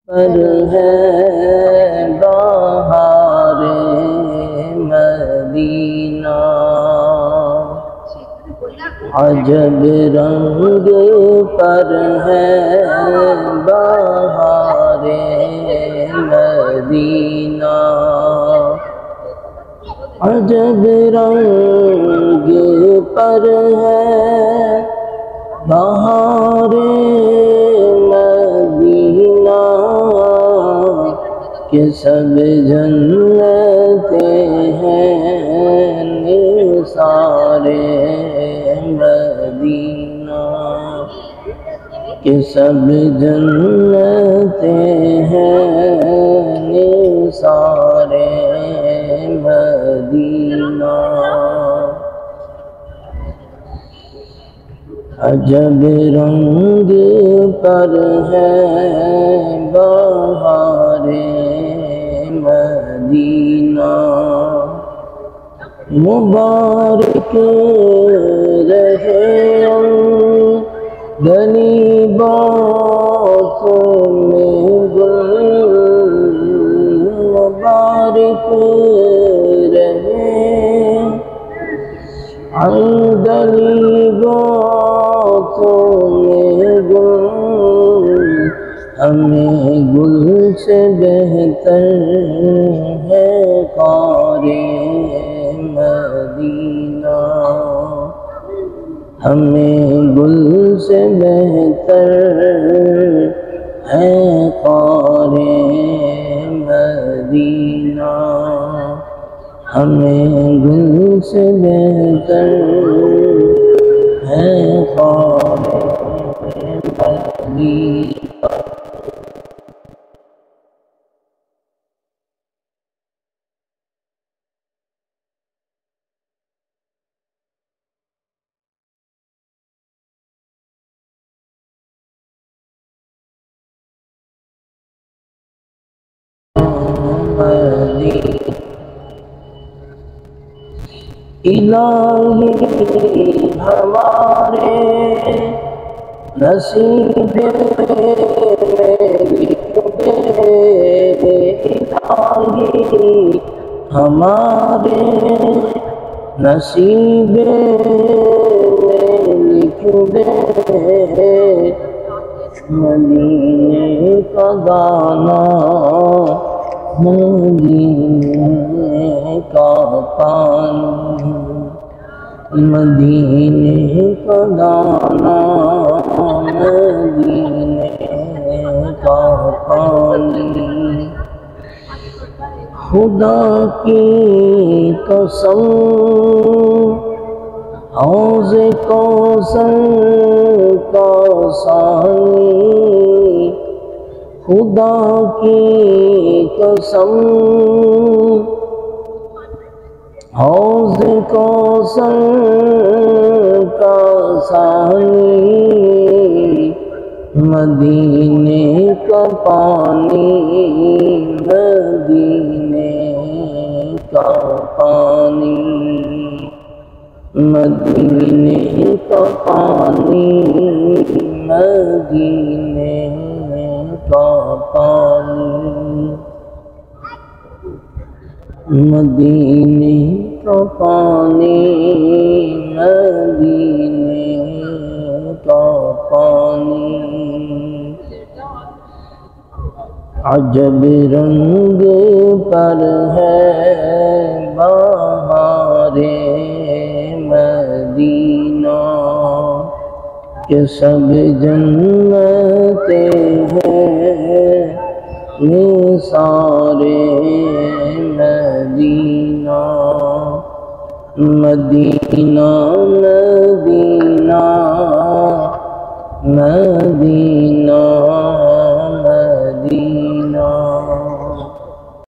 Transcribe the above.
پر ہے بہار مدینہ، عجب رنگ پر ہے بہار مدینہ، عجب رنگ پر ہے بہار مدینہ، کہ سب جنتیں ہیں نثار مدینہ، کہ سب جنتیں ہیں نثار مدینہ، عجب رنگ پر ہے بہار مدینہ، مبارک رہے گلی باتوں میں گل، مبارک رہے گلی باتوں میں گل، ہمیں گل سے بہتر ہے کار مدینہ، ہمیں گل سے بہتر ہے کار مدینہ، ہمیں گل سے بہتر ہے کار مدینہ۔ الہی ہمارے نصیب میں لکھ دے، الہی ہمارے نصیب میں لکھ دے، مدینے کا دانا مدینے کا پانی، مدینے کا دانا مدینے کا پانی، خدا کی قسم حوض کوثر کا ثانی، خدا کی قسم حوض کوثر کا ثانی، مدینے کا پانی مدینے کا پانی، مدینے کا پانی مدینے کا پانی، مدینے کا پانی مدینے کا پانی، عجب رنگ پر ہے بہار مدینہ، کہ سب جنتیں ہیں نثار مدینہ، مدینہ مدینہ مدینہ